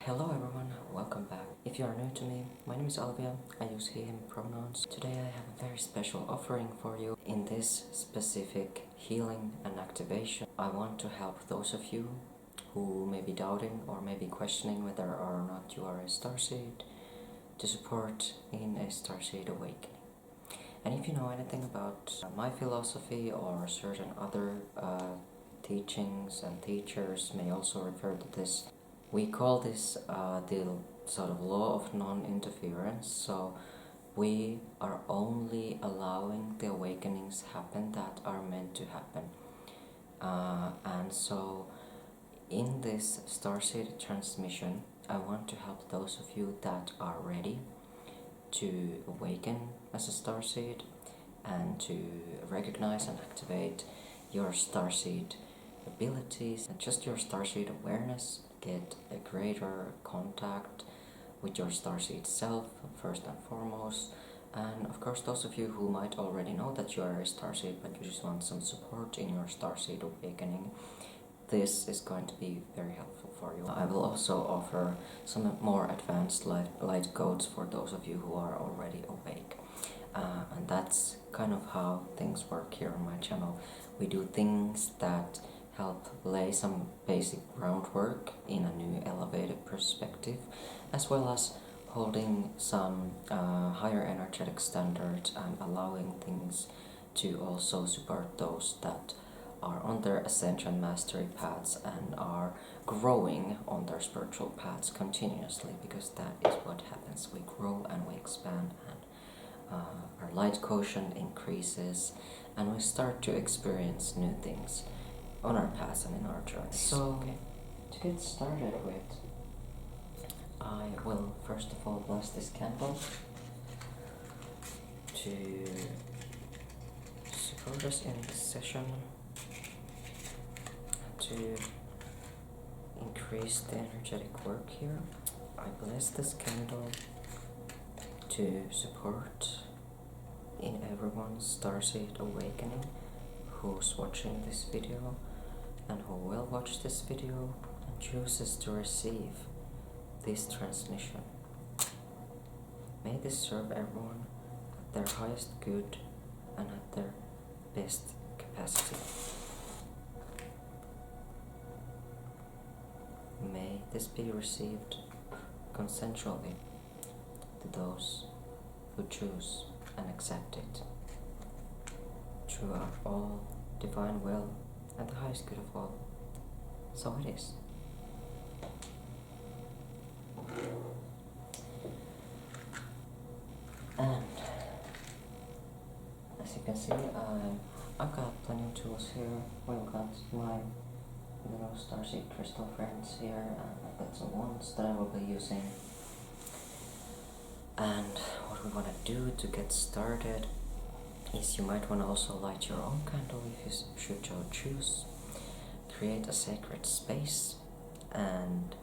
Hello everyone, welcome back. If you are new to me, my name is Olivia, I use he, him pronouns. Today I have a very special offering for you. In this specific healing and activation, I want to help those of you who may be doubting or may be questioning whether or not you are a starseed to support in a Starseed Awakening. And if you know anything about my philosophy or certain other teachings and teachers may also refer to this. We call this the sort of law of non-interference. So we are only allowing the awakenings happen that are meant to happen. And so in this Starseed transmission, I want to help those of you that are ready to awaken as a Starseed and to recognize and activate your Starseed abilities and just your Starseed awareness, get a greater contact with your Starseed self first and foremost. And of course, those of you who might already know that you are a Starseed but you just want some support in your Starseed awakening, this is going to be very helpful for you. I will also offer some more advanced light codes for those of you who are already awake. And that's kind of how things work here on my channel. We do things that help lay some basic groundwork in a new elevated perspective, as well as holding some higher energetic standards and allowing things to also support those that are on their Ascension mastery paths and are growing on their spiritual paths continuously, because that is what happens. We grow and we expand, and our light quotient increases, and we start to experience new things on our paths and in our journey. So, to get started with, I will first of all bless this candle to support us in this session, to increase the energetic work here. I bless this candle to support in everyone's Starseed awakening who's watching this video and who will watch this video and chooses to receive this transmission. May this serve everyone at their highest good and at their best capacity. May this be received consensually to those who choose and accept it throughout all divine will and the highest good of all. So it is. And as you can see, I've got plenty of tools here. We've got my little Starseed crystal friends here, and I've got some ones that I will be using. And what we want to do to get started is you might want to also light your own candle if you should so choose. Create a sacred space and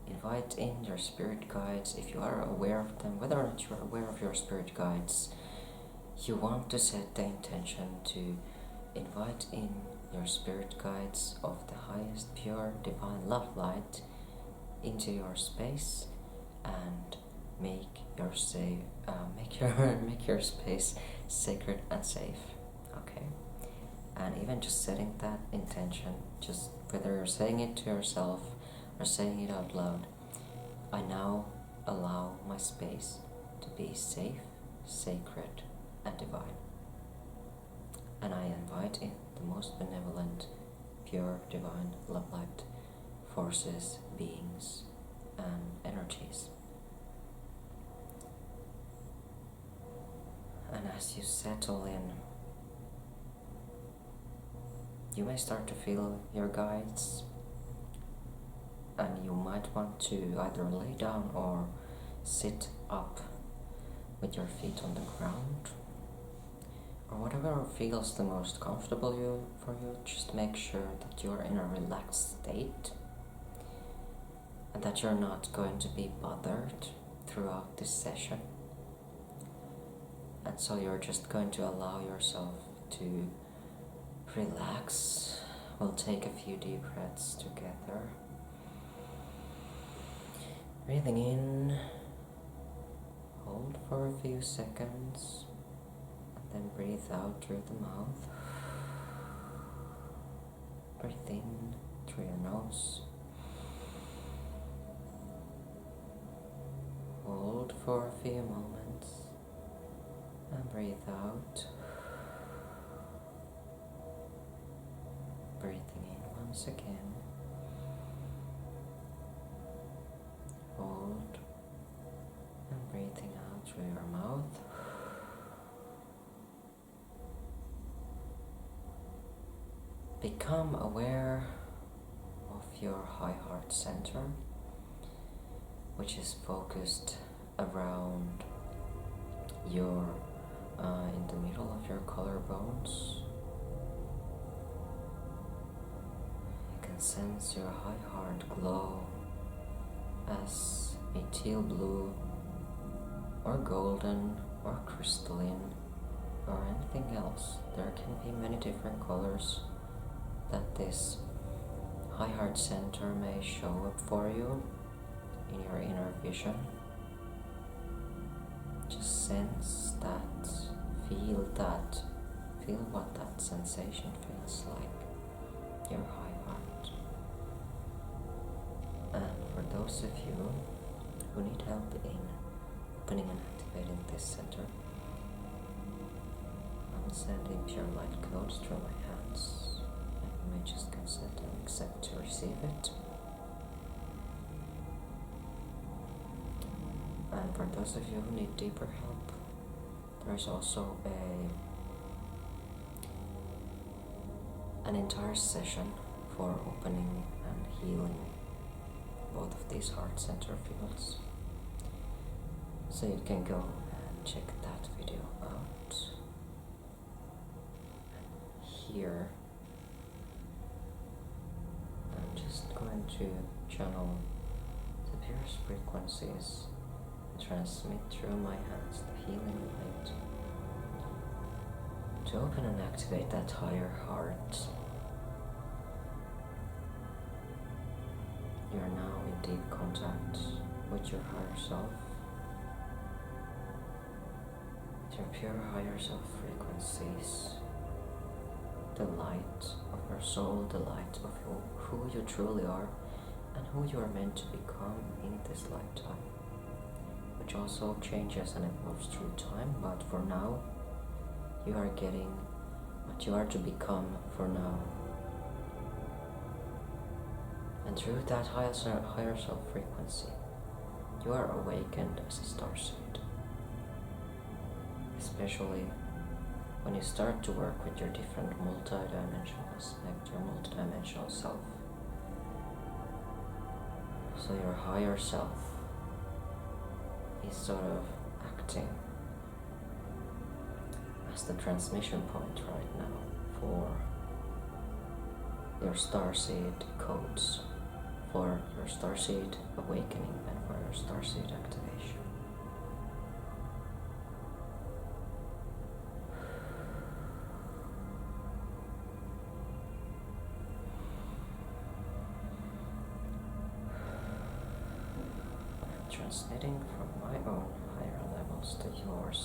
invite in your spirit guides if you are aware of them. Whether or not you are aware of your spirit guides, you want to set the intention to invite in your spirit guides of the highest pure divine love light into your space and make your space sacred and safe. Okay, and even just setting that intention, just whether you're saying it to yourself or saying it out loud, I now allow my space to be safe, sacred, and divine. And I invite in the most benevolent, pure, divine love light forces, beings, and energies. And as you settle in, you may start to feel your guides, and you might want to either lay down or sit up with your feet on the ground, or whatever feels the most comfortable for you. Just make sure that you're in a relaxed state and that you're not going to be bothered throughout this session. And so you're just going to allow yourself to relax. We'll take a few deep breaths together. Breathing in, hold for a few seconds, and then breathe out through the mouth. Breathe in through your nose. Hold for a few moments, and breathe out. Breathing in once again. Hold and breathing out through your mouth. Become aware of your high heart center, which is focused around your in the middle of your collarbones. You can sense your high heart glow as a teal blue or golden or crystalline or anything else. There can be many different colors that this high heart center may show up for you in your inner vision. Just sense that, feel what that sensation feels like, your high heart. And for those of you who need help in opening and activating this center, I'm sending pure light codes through my hands, and you may just consent and accept to receive it. And for those of you who need deeper help, there's also an entire session for opening and healing both of these heart center fields. So you can go and check that video out. Here, I'm just going to channel the purest frequencies and transmit through my hands the healing light to open and activate that higher heart. You are now in deep contact with your higher self, with your pure higher self frequencies, the light of your soul, the light of who you truly are and who you are meant to become in this lifetime, which also changes and evolves through time, but for now, you are getting what you are to become for now. And through that higher self frequency, you are awakened as a starseed. Especially when you start to work with your different multidimensional aspect, your multidimensional self. So your higher self is sort of acting as the transmission point right now for your Starseed codes, for your Starseed Awakening, and for your Starseed Activation. I'm transmitting from my own higher levels to yours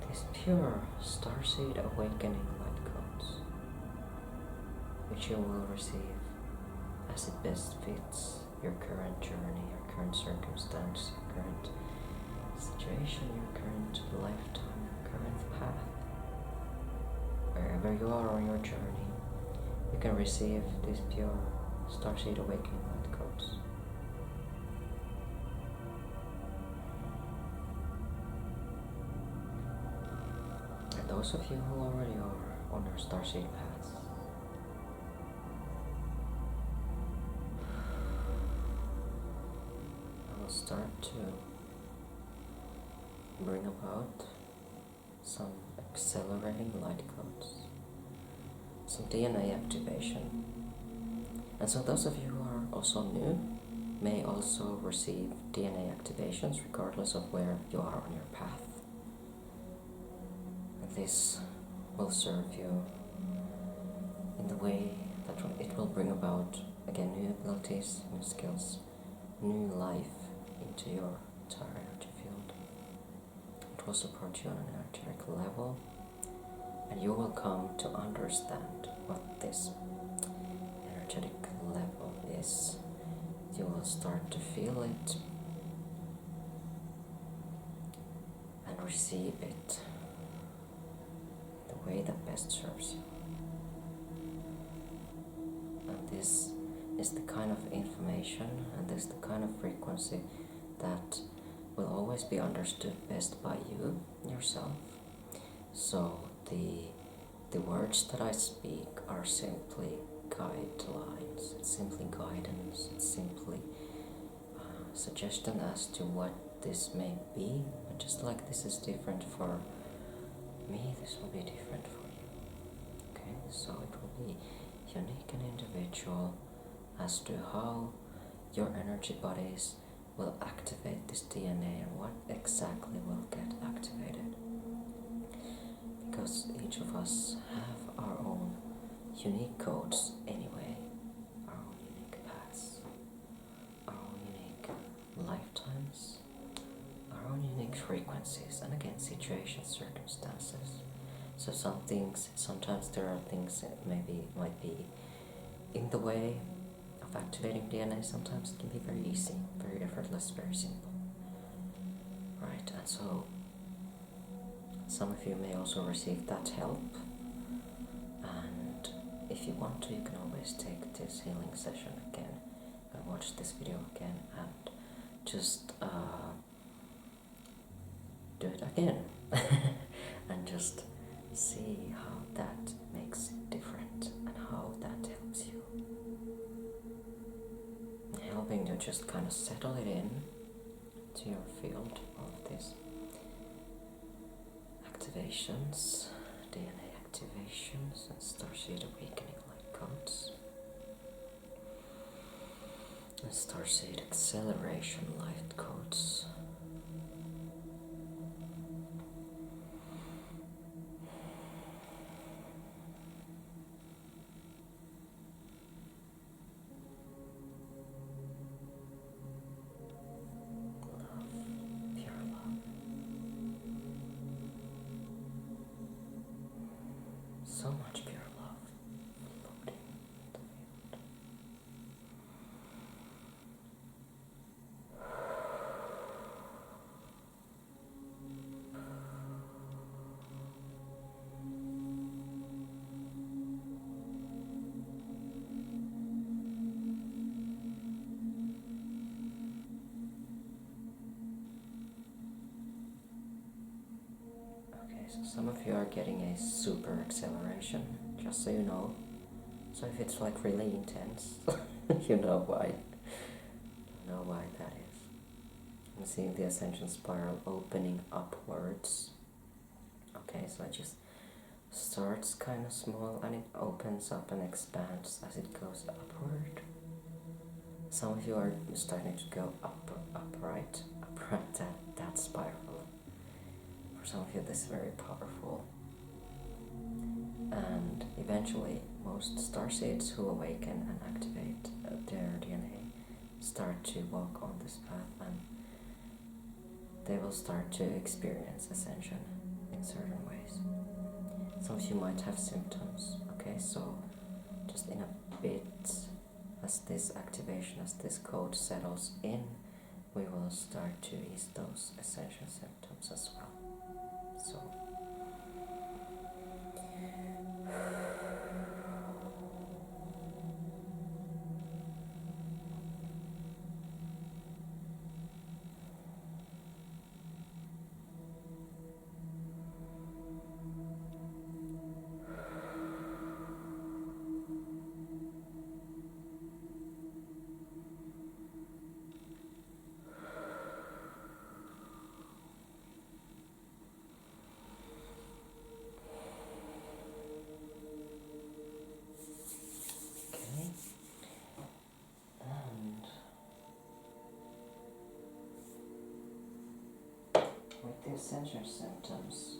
these pure Starseed Awakening light codes, which you will receive as it best fits your current journey, your current circumstance, your current situation, your current lifetime, your current path. Wherever you are on your journey, you can receive these pure Starseed Awakening light codes. And those of you who already are on your Starseed paths, start to bring about some accelerating light codes, some DNA activation. And so those of you who are also new may also receive DNA activations regardless of where you are on your path. And this will serve you in the way that it will bring about, again, new abilities, new skills, new life into your entire energy field. It will support you on an energetic level, and you will come to understand what this energetic level is. You will start to feel it and receive it the way that best serves you. And this is the kind of information and this is the kind of frequency that will always be understood best by you yourself. So the words that I speak are simply guidelines, it's simply guidance, it's simply suggestion as to what this may be. But just like this is different for me, this will be different for you. Okay, so it will be unique and individual as to how your energy bodies will activate this DNA and what exactly will get activated. Because each of us have our own unique codes anyway, our own unique paths, our own unique lifetimes, our own unique frequencies, and again, situations, circumstances. So some things, sometimes there are things that might be in the way of activating DNA. Sometimes it can be very easy, very effortless, very simple. Right, and so some of you may also receive that help, and if you want to, you can always take this healing session again and watch this video again and just do it again and just see how that makes it different and how that helps you. Helping to just kind of settle it in to your field of these activations, DNA activations, and Starseed Awakening Lightcodes, and Starseed Acceleration Lightcodes. So much pure love floating in the field. Okay, so some of you are getting a super acceleration, just so you know. So if it's like really intense, you know why. You know why that is. I'm seeing the Ascension spiral opening upwards. Okay, so it just starts kind of small and it opens up and expands as it goes upward. Some of you are starting to go upright, that spiral. For some of you this is very powerful. And eventually most starseeds who awaken and activate their DNA start to walk on this path, and they will start to experience ascension in certain ways. Some of you might have symptoms, okay, so just in a bit, as this activation, as this code settles in, we will start to ease those ascension symptoms as well. So with the Ascension symptoms,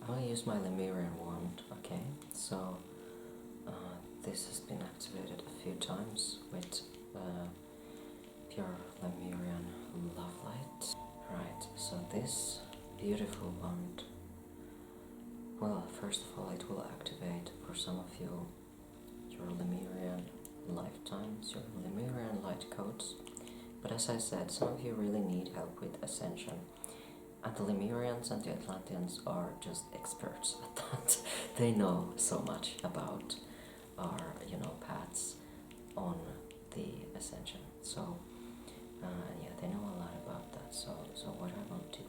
I'll use my Lemurian wand, okay? So this has been activated a few times with your Lemurian love light. Right, so this beautiful wand, well, first of all, it will activate for some of you your Lemurian Lifetimes, your Lemurian Lightcodes. But as I said, some of you really need help with Ascension. And the Lemurians and the Atlanteans are just experts at that. They know so much about our, paths on the Ascension. So, yeah, they know a lot about that. So what I will do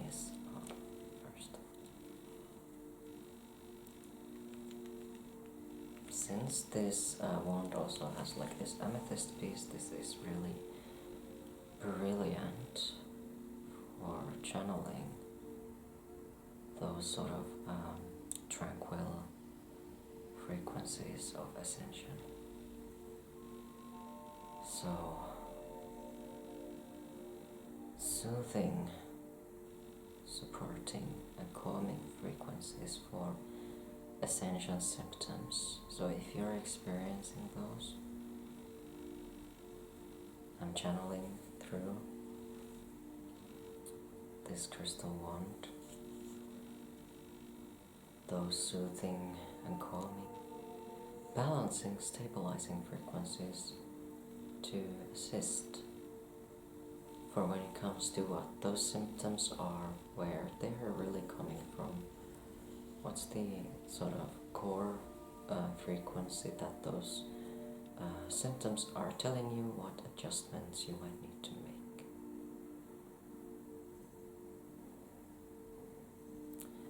is, first, since this wand also has like this amethyst piece, this is really brilliant for channeling those sort of tranquil frequencies of Ascension. So, soothing, supporting and calming frequencies for Ascension symptoms. So if you're experiencing those, I'm channeling through this crystal wand those soothing and calming, balancing, stabilizing frequencies to assist for when it comes to what those symptoms are, where they're really coming from, what's the sort of core frequency that those symptoms are telling you, what adjustments you might need to make.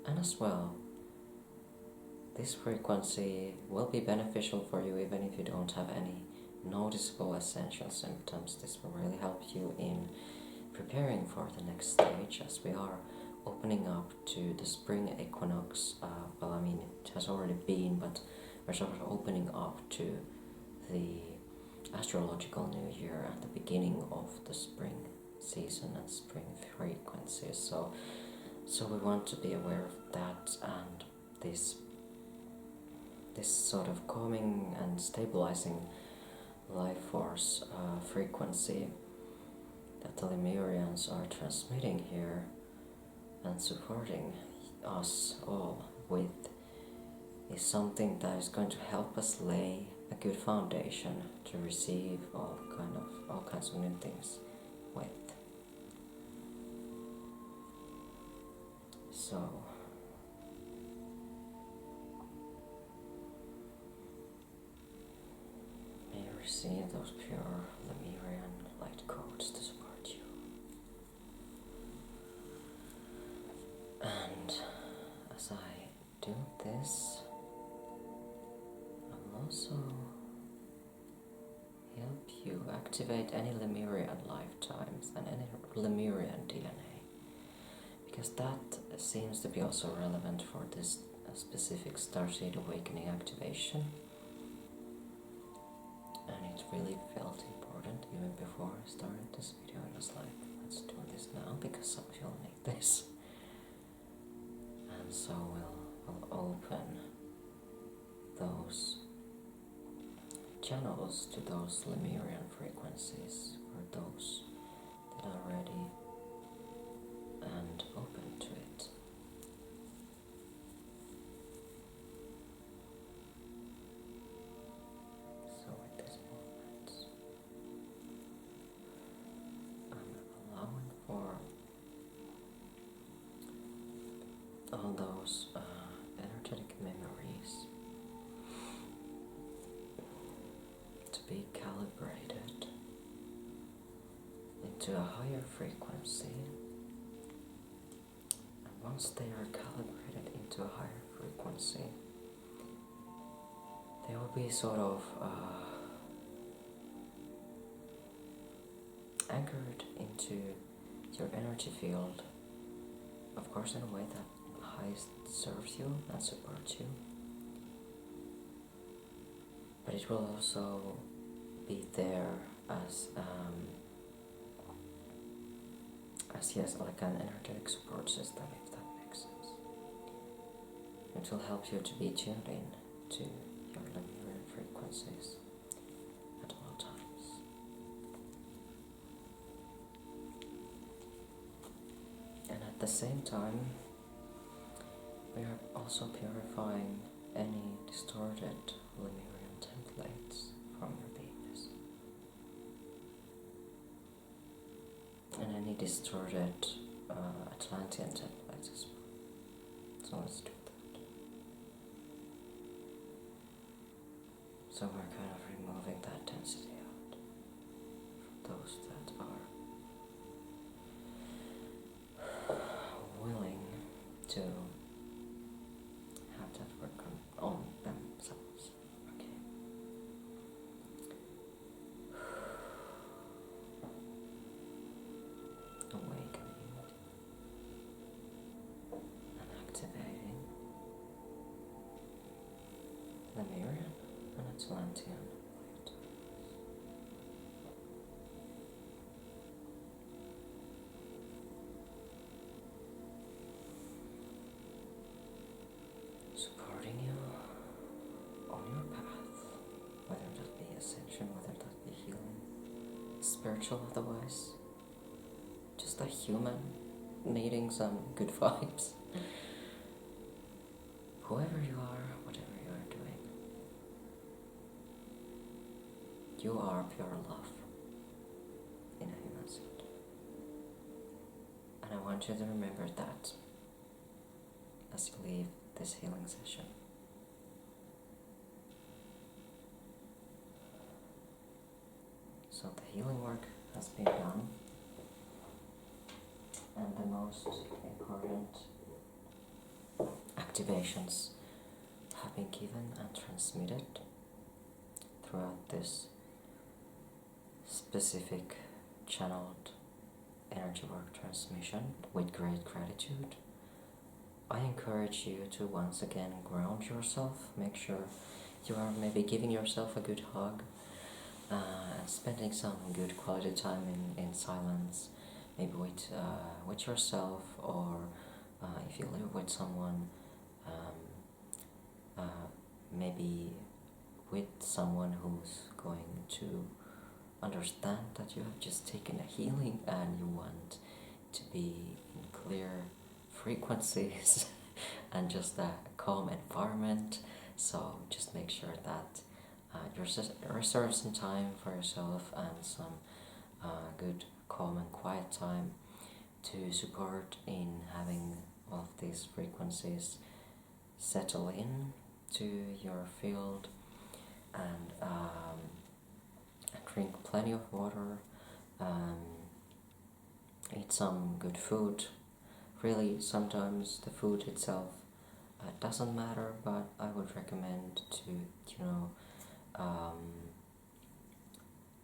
And as well, this frequency will be beneficial for you even if you don't have any noticeable Ascension symptoms. This will really help you in preparing for the next stage, as we are opening up to the spring equinox. Well, I mean, it has already been, but we're sort of opening up to the astrological new year at the beginning of the spring season and spring frequencies. So we want to be aware of that, and this sort of calming and stabilizing life force frequency that the Lemurians are transmitting here and supporting us all with is something that is going to help us lay a good foundation to receive all kinds of new things with. So may you receive those pure Lemurian light codes to support you. And as I do this, I'll also help you activate any Lemurian lifetimes and any Lemurian DNA, because that seems to be also relevant for this specific Starseed Awakening Activation. And it really felt important even before I started this video. I was like, let's do this now because some of you will need this. And so we'll open those channels to those Lemurian frequencies for those that are ready and open to it. So with this movement, I'm allowing for all those energetic memories to be calibrated into a higher frequency. And once they are calibrated into a higher frequency, they will be sort of anchored into your energy field, of course in a way that highest serves you and supports you. But it will also be there as yes, like an energetic support system, if that makes sense. It will help you to be tuned in to your Lemurian frequencies at all times. the same time, we are also purifying any distorted Lemurian templates from your beingness. And any distorted Atlantean templates as well. So let's do that. So we're kind of removing that density out from those that are willing to have that work on themselves. Okay. Awakening and activating Lemurian and Atlantian lifetimes. Supporting you on your path, whether that be Ascension, whether that be healing, spiritual otherwise, just a human needing some good vibes. Whoever you are, whatever you are doing, you are pure love in a human suit. And I want you to remember that as you leave this healing session. So the healing work has been done, and the most important activations have been given and transmitted throughout this specific channeled energy work transmission with great gratitude. I encourage you to once again ground yourself. Make sure you are maybe giving yourself a good hug and spending some good quality time in silence, maybe with yourself, or if you live with someone, maybe with someone who's going to understand that you have just taken a healing and you want to be in clear frequencies and just a calm environment. So just make sure that you reserve some time for yourself and some good calm and quiet time to support in having all of these frequencies settle in to your field, and drink plenty of water, eat some good food. Really, sometimes the food itself doesn't matter, but I would recommend to,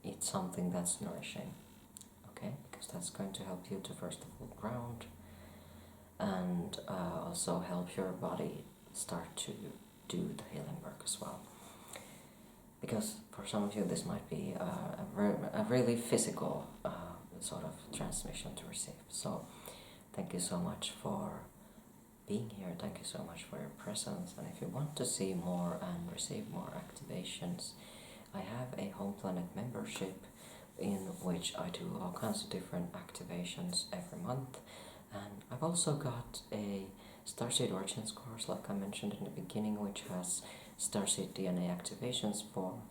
eat something that's nourishing, okay? Because that's going to help you to first of all ground, and also help your body start to do the healing work as well. Because for some of you this might be a really physical sort of transmission to receive. So thank you so much for being here. Thank you so much for your presence. And if you want to see more and receive more activations, I have a Home Planet membership in which I do all kinds of different activations every month. And I've also got a Starseed Origins course, like I mentioned in the beginning, which has Starseed DNA activations for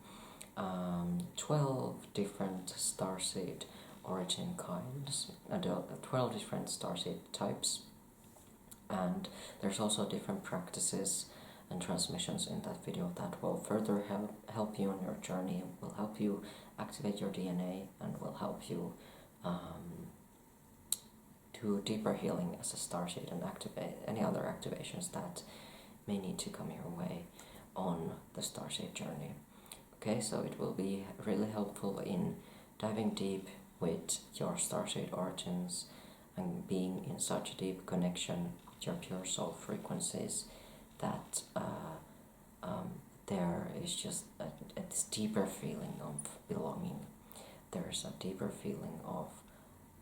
12 different Starseed origin kinds, 12 different Starseed types, and there's also different practices and transmissions in that video that will further help you on your journey, will help you activate your DNA, and will help you do deeper healing as a Starseed and activate any other activations that may need to come your way on the Starseed journey. Okay, so it will be really helpful in diving deep with your Starseed origins and being in such a deep connection with your pure soul frequencies that there is just this deeper feeling of belonging. There is a deeper feeling of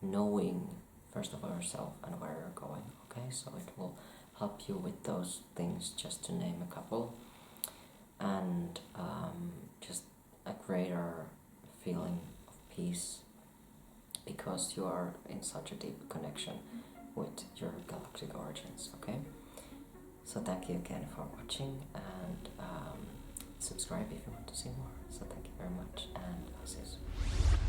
knowing, first of all, yourself and where you're going. Okay, so it will help you with those things, just to name a couple, and just a greater feeling of peace, because you are in such a deep connection with your galactic origins, okay? So thank you again for watching, and subscribe if you want to see more. So thank you very much, and I'll see you soon.